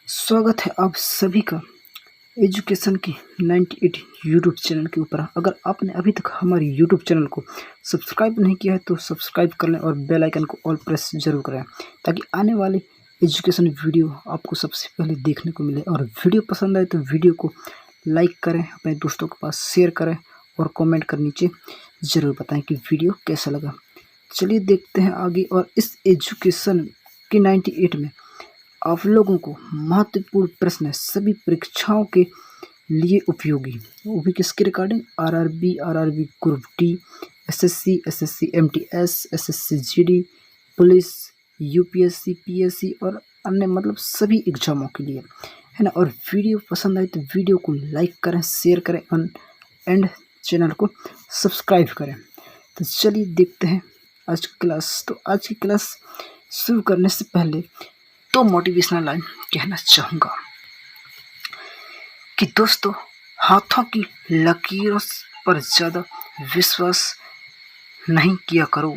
स्वागत है आप सभी का एजुकेशन की 98 यूट्यूब चैनल के ऊपर। अगर आपने अभी तक हमारे यूट्यूब चैनल को सब्सक्राइब नहीं किया है तो सब्सक्राइब कर लें और बेल आइकन को ऑल प्रेस जरूर करें ताकि आने वाले एजुकेशन वीडियो आपको सबसे पहले देखने को मिले। और वीडियो पसंद आए तो वीडियो को लाइक करें, अपने दोस्तों के पास शेयर करें और कॉमेंट कर नीचे ज़रूर बताएँ कि वीडियो कैसा लगा। चलिए देखते हैं आगे। और इस एजुकेशन की 98 में आप लोगों को महत्वपूर्ण प्रश्न है, सभी परीक्षाओं के लिए उपयोगी, वो भी किसके regarding? RRB group D, SSC MTS, SSC GD, police, UPSC, PSC और अन्य मतलब सभी एग्जामों के लिए है ना। और वीडियो पसंद आए तो वीडियो को लाइक करें, शेयर करें एंड चैनल को सब्सक्राइब करें। तो चलिए देखते हैं आज की क्लास। तो आज की क्लास शुरू करने से पहले तो मोटिवेशनल लाइन कहना चाहूँगा कि दोस्तों, हाथों की लकीरों पर ज़्यादा विश्वास नहीं किया करो।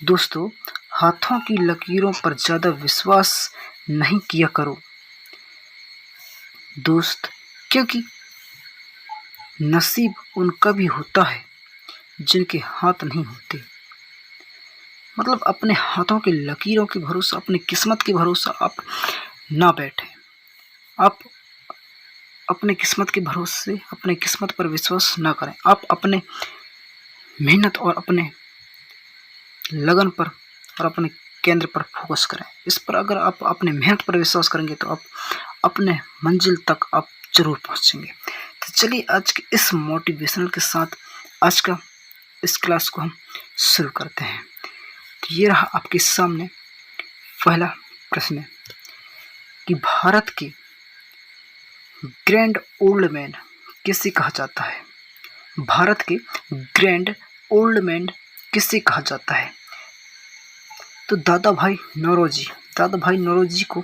दोस्तों, हाथों की लकीरों पर ज़्यादा विश्वास नहीं किया करो दोस्त, क्योंकि नसीब उनका भी होता है जिनके हाथ नहीं होते। मतलब अपने हाथों के लकीरों के भरोसा, अपनी किस्मत के भरोसा आप ना बैठे। आप अपने किस्मत के भरोसे, अपने किस्मत पर विश्वास ना करें। आप अपने मेहनत और अपने लगन पर और अपने केंद्र पर फोकस करें। इस पर अगर आप अपने मेहनत पर विश्वास करेंगे तो आप अपने मंजिल तक आप जरूर पहुंचेंगे। तो चलिए आज के इस मोटिवेशनल के साथ आज का इस क्लास को हम शुरू करते हैं। तो ये रहा आपके सामने पहला प्रश्न कि भारत के ग्रैंड ओल्ड मैन किसे कहा जाता है? भारत के ग्रैंड ओल्ड मैन किसे कहा जाता है? तो दादा भाई नौरोजी को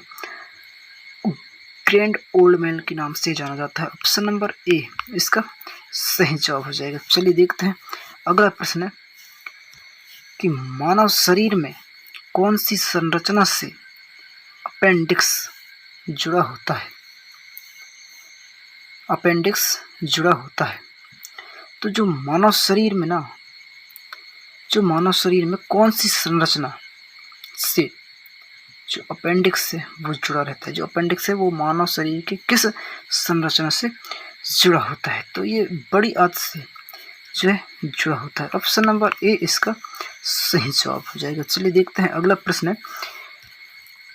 ग्रैंड ओल्ड मैन के नाम से जाना जाता है। ऑप्शन नंबर ए इसका सही जवाब हो जाएगा। चलिए देखते हैं अगला प्रश्न है कि मानव शरीर में कौन सी संरचना से अपेंडिक्स जुड़ा होता है? अपेंडिक्स जुड़ा होता है। तो जो मानव शरीर में कौन सी संरचना से जो अपेंडिक्स है वो जुड़ा रहता है? जो अपेंडिक्स है वो मानव शरीर के किस संरचना से जुड़ा होता है? तो ये बड़ी आंत से जो है जुड़ा होता है। ऑप्शन नंबर ए इसका सही जवाब हो जाएगा। चलिए देखते हैं अगला प्रश्न है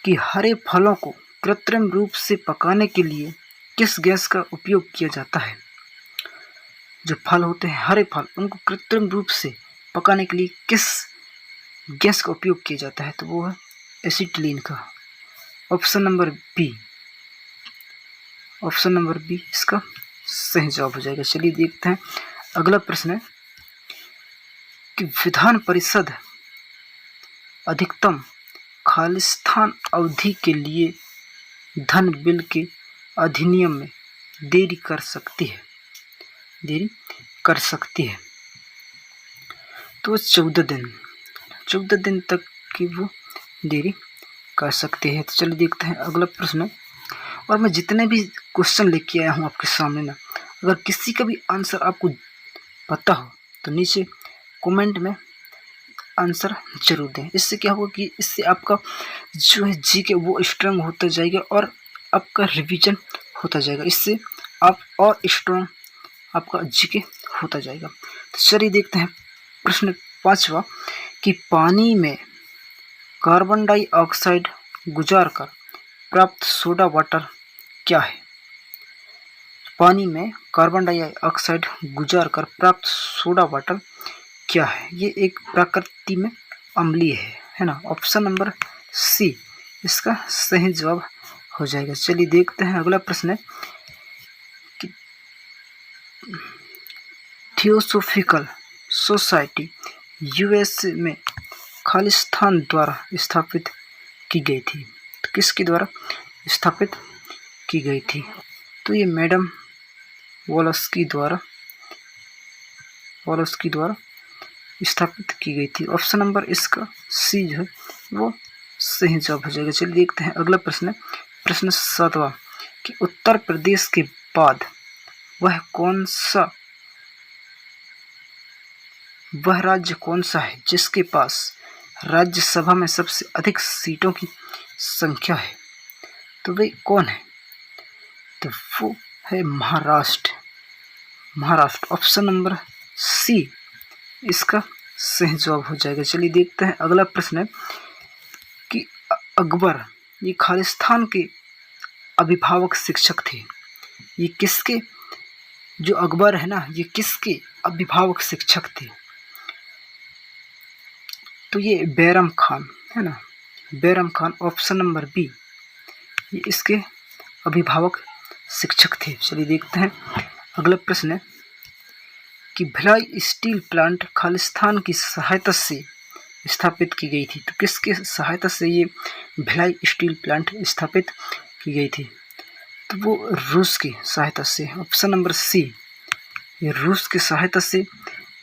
कि हरे फलों को कृत्रिम रूप से पकाने के लिए किस गैस का उपयोग किया जाता है? जो फल होते हैं हरे फल, उनको कृत्रिम रूप से पकाने के लिए किस गैस का उपयोग किया जाता है? तो वो है एसिटिलीन का। ऑप्शन नंबर बी इसका सही जवाब हो जाएगा। चलिए देखते हैं अगला प्रश्न है कि विधान परिषद अधिकतम खालिस्तान अवधि के लिए धन बिल के अधिनियम में देरी कर सकती है। तो 14 दिन तक की वो देरी कर सकती है। तो चलिए देखते हैं अगला प्रश्न। और मैं जितने भी क्वेश्चन लेके आया हूँ आपके सामने ना, अगर किसी का भी आंसर आपको पता हो तो नीचे कमेंट में आंसर जरूर दें। इससे क्या होगा कि इससे आपका जो है जीके वो स्ट्रांग होता जाएगा और आपका रिवीजन होता जाएगा। इससे आप और स्ट्रांग आपका जीके होता जाएगा। तो चलिए देखते हैं प्रश्न 5वां कि पानी में कार्बन डाइऑक्साइड गुजारकर प्राप्त सोडा वाटर क्या है? पानी में कार्बन डाइऑक्साइड गुजारकर प्राप्त सोडा वाटर क्या है? ये एक प्रकृति में अम्लीय है ना। ऑप्शन नंबर सी इसका सही जवाब हो जाएगा। चलिए देखते हैं अगला प्रश्न है कि थियोसॉफिकल सोसाइटी यूएसए में खालिस्तान द्वारा स्थापित की गई थी। तो किसके द्वारा स्थापित की गई थी? तो ये मैडम वॉलस्की द्वारा स्थापित की गई थी। ऑप्शन नंबर इसका सी जो है वो सही जवाब हो जाएगा। चलिए देखते हैं अगला प्रश्न प्रश्न 7वां कि उत्तर प्रदेश के बाद वह राज्य कौन सा है जिसके पास राज्यसभा में सबसे अधिक सीटों की संख्या है? तो वे कौन है? तो वो है महाराष्ट्र। ऑप्शन नंबर सी इसका सही जवाब हो जाएगा। चलिए देखते हैं अगला प्रश्न है कि अकबर ये खालिस्तान के अभिभावक शिक्षक थे। ये किसके, जो अकबर है ना, ये किसके अभिभावक शिक्षक थे? तो ये बैरम खान है ना, Bairam Khan. Option number B ये इसके अभिभावक शिक्षक थे। चलिए देखते हैं अगला प्रश्न है कि भिलाई स्टील प्लांट खालिस्तान की सहायता से स्थापित की गई थी। तो किसके सहायता से ये भिलाई स्टील प्लांट स्थापित की गई थी? तो वो रूस की सहायता से। ऑप्शन नंबर सी ये रूस की सहायता से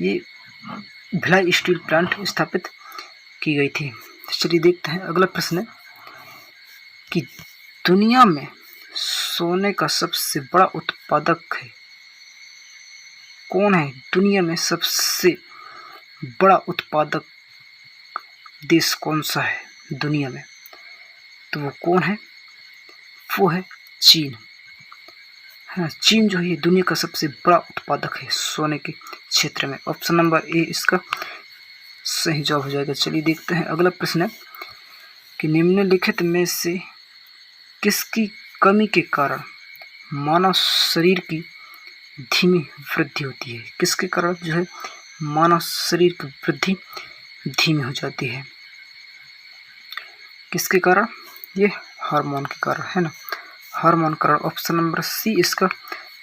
ये भिलाई स्टील प्लांट स्थापित की गई थी। चलिए देखते हैं अगला प्रश्न है कि दुनिया में सोने का सबसे बड़ा उत्पादक है कौन है? दुनिया में सबसे बड़ा उत्पादक देश कौन सा है दुनिया में? तो वो कौन है? वो है चीन। हाँ, चीन जो है दुनिया का सबसे बड़ा उत्पादक है सोने के क्षेत्र में। ऑप्शन नंबर ए इसका सही जवाब हो जाएगा। चलिए देखते हैं अगला प्रश्न है कि निम्नलिखित में से किसकी कमी के कारण मानव शरीर की धीमी वृद्धि होती है? किसके कारण जो है मानव शरीर की वृद्धि धीमी हो जाती है? किसके कारण? ये हार्मोन के कारण है ना, हार्मोन कारण। ऑप्शन नंबर सी इसका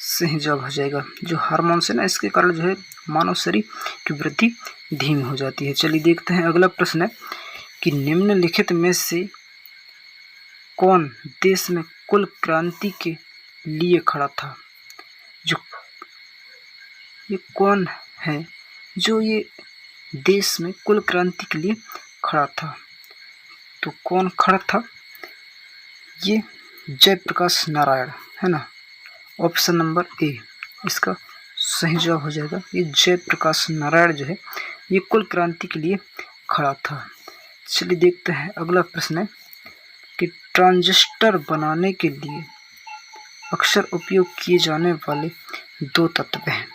सही जवाब हो जाएगा। जो हार्मोन से ना, इसके कारण जो है मानव शरीर की वृद्धि धीमी हो जाती है। चलिए देखते हैं अगला प्रश्न है कि निम्नलिखित में से कौन देश में कुल क्रांति के लिए खड़ा था? जो ये कौन है जो ये देश में कुल क्रांति के लिए खड़ा था? तो कौन खड़ा था? ये जयप्रकाश नारायण है ना। ऑप्शन नंबर ए इसका सही जवाब हो जाएगा। ये जयप्रकाश नारायण जो है ये कुल क्रांति के लिए खड़ा था। चलिए देखते हैं अगला प्रश्न है कि ट्रांजिस्टर बनाने के लिए अक्सर उपयोग किए जाने वाले दो तत्व हैं।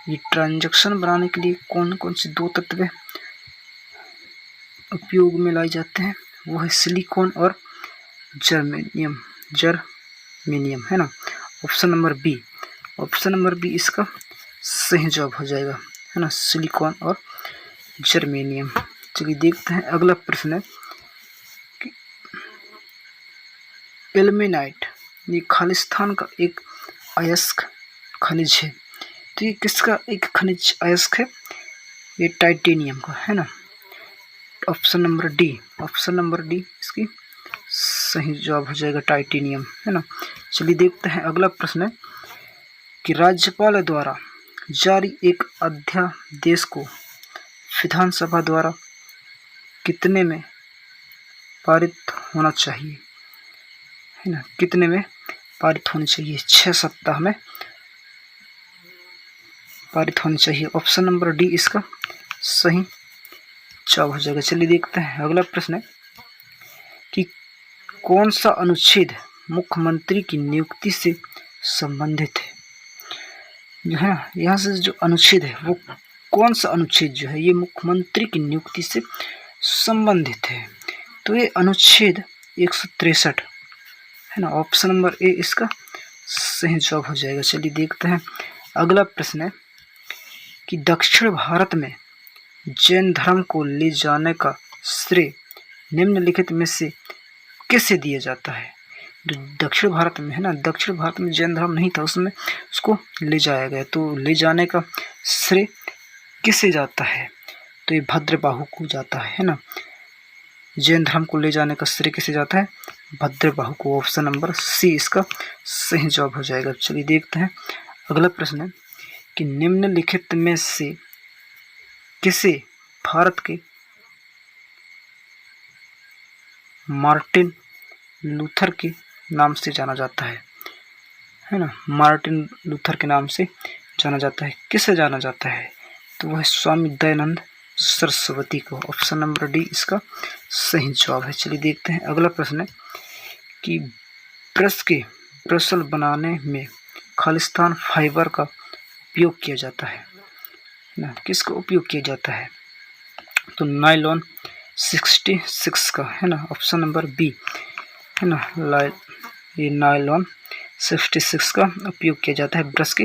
ये ट्रांजैक्शन बनाने के लिए कौन कौन से दो तत्व उपयोग में लाए जाते हैं? वो है सिलिकॉन और जर्मेनियम है ना। ऑप्शन नंबर बी इसका सही जवाब हो जाएगा है ना, सिलिकॉन और जर्मेनियम। चलिए देखते हैं अगला प्रश्न है कि इल्मेनाइट ये खालिस्तान का एक अयस्क खनिज है। तो ये किसका एक खनिज अयस्क है? ये टाइटेनियम का है ना। ऑप्शन नंबर डी इसकी सही जवाब हो जाएगा, टाइटेनियम है ना। चलिए देखते हैं अगला प्रश्न है कि राज्यपाल द्वारा जारी एक अध्यादेश को विधानसभा द्वारा कितने में पारित होना चाहिए है ना? कितने में पारित होनी चाहिए? 6 सप्ताह में पारित होनी चाहिए। ऑप्शन नंबर डी इसका सही जवाब हो जाएगा। चलिए देखते हैं अगला प्रश्न है कि कौन सा अनुच्छेद मुख्यमंत्री की नियुक्ति से संबंधित है? जो है ना, यहाँ से जो अनुच्छेद है वो कौन सा अनुच्छेद जो है ये मुख्यमंत्री की नियुक्ति से संबंधित है? तो ये अनुच्छेद 163 है ना। ऑप्शन नंबर ए इसका सही जवाब हो जाएगा। चलिए देखते हैं अगला प्रश्न है कि दक्षिण भारत में जैन धर्म को ले जाने का श्रेय निम्नलिखित में से किसे दिया जाता है? दक्षिण भारत में है ना, दक्षिण भारत में जैन धर्म नहीं था, उसमें उसको ले जाया गया। तो ले जाने का श्रेय किसे जाता है? तो ये भद्रबाहु को जाता है ना। जैन धर्म को ले जाने का श्रेय किसे जाता है? भद्रबाहु को। ऑप्शन नंबर सी इसका सही जवाब हो जाएगा। चलिए देखते हैं अगला प्रश्न है कि निम्नलिखित में से किसे भारत के मार्टिन लूथर के नाम से जाना जाता है ना, मार्टिन लूथर के नाम से जाना जाता है। किसे जाना जाता है? तो वह स्वामी दयानंद सरस्वती को। ऑप्शन नंबर डी इसका सही जवाब है। चलिए देखते हैं अगला प्रश्न है कि ब्रश के ब्रसल बनाने में खालिस्तान फाइबर का उपयोग किया जाता है ना, किसका उपयोग किया जाता है? तो नायलॉन 66 का, है ना, ऑप्शन नंबर बी, है ना, ये नायलॉन 66 का उपयोग किया जाता है ब्रश के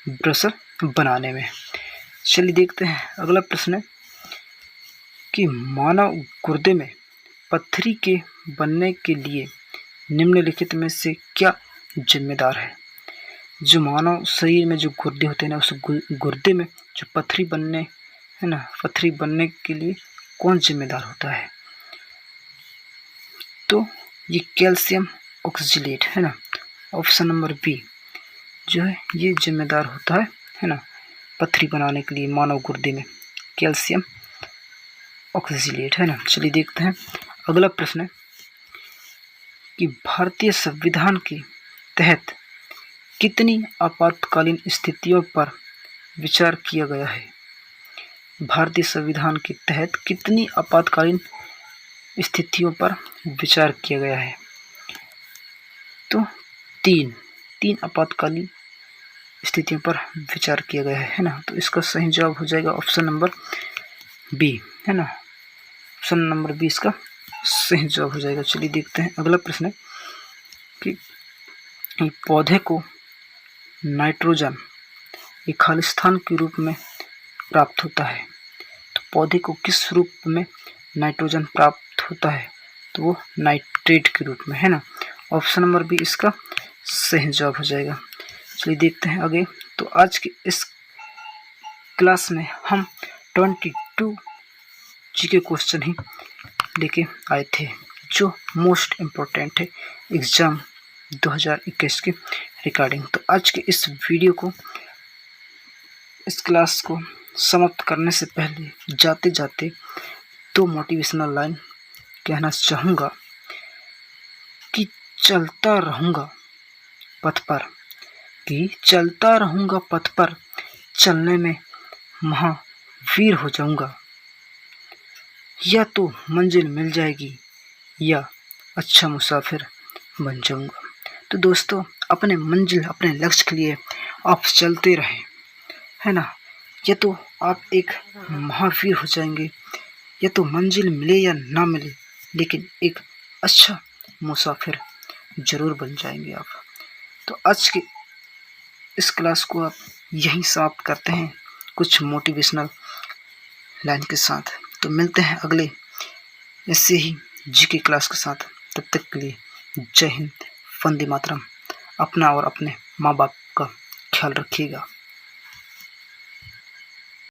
ब्रसल बनाने में। चलिए देखते हैं अगला प्रश्न है कि मानव गुर्दे में पत्थरी के बनने के लिए निम्नलिखित में से क्या जिम्मेदार है? जो मानव शरीर में जो गुर्दे होते हैं ना, उस गुर्दे में जो पत्थरी बनने, है ना, पत्थरी बनने के लिए कौन जिम्मेदार होता है? तो ये कैल्शियम ऑक्सलेट, है ना, ऑप्शन नंबर बी जो है ये जिम्मेदार होता है ना, पत्थरी बनाने के लिए मानव गुर्दे में कैल्शियम ऑक्सलेट, है ना। चलिए देखते हैं अगला प्रश्न है कि भारतीय संविधान के तहत कितनी आपातकालीन स्थितियों पर विचार किया गया है? भारतीय संविधान के तहत कितनी आपातकालीन स्थितियों पर विचार किया गया है? तो तीन आपातकालीन स्थितियों पर विचार किया गया है ना। तो इसका सही जवाब हो जाएगा ऑप्शन नंबर बी, है ना, ऑप्शन नंबर बी इसका सही जवाब हो जाएगा। चलिए देखते हैं अगला प्रश्न है कि पौधे को नाइट्रोजन एक खालिस्तान के रूप में प्राप्त होता है। तो पौधे को किस रूप में नाइट्रोजन प्राप्त होता है? तो वो नाइट्रेट के रूप में, है ना, ऑप्शन नंबर बी इसका सही जवाब हो जाएगा। चलिए देखते हैं आगे। तो आज के इस क्लास में हम 22 जीके क्वेश्चन ही लेके आए थे जो मोस्ट इम्पोर्टेंट है एग्ज़ाम 2021 के रिगार्डिंग। तो आज के इस वीडियो को, इस क्लास को समाप्त करने से पहले जाते जाते 2 मोटिवेशनल लाइन कहना चाहूँगा कि चलता रहूँगा पथ पर, कि चलता रहूँगा पथ पर, चलने में महावीर हो जाऊँगा। या तो मंजिल मिल जाएगी या अच्छा मुसाफिर बन जाऊँगा। तो दोस्तों, अपने मंजिल, अपने लक्ष्य के लिए आप चलते रहें, है ना। या तो आप एक महावीर हो जाएंगे, या तो मंजिल मिले या ना मिले, लेकिन एक अच्छा मुसाफिर ज़रूर बन जाएंगे आप। तो आज के इस क्लास को आप यहीं समाप्त करते हैं कुछ मोटिवेशनल लाइन के साथ। तो मिलते हैं अगले ऐसे ही जीके क्लास के साथ। तब तक के लिए जय हिंद, वंदे मातरम। अपना और अपने माँ बाप का ख्याल रखिएगा।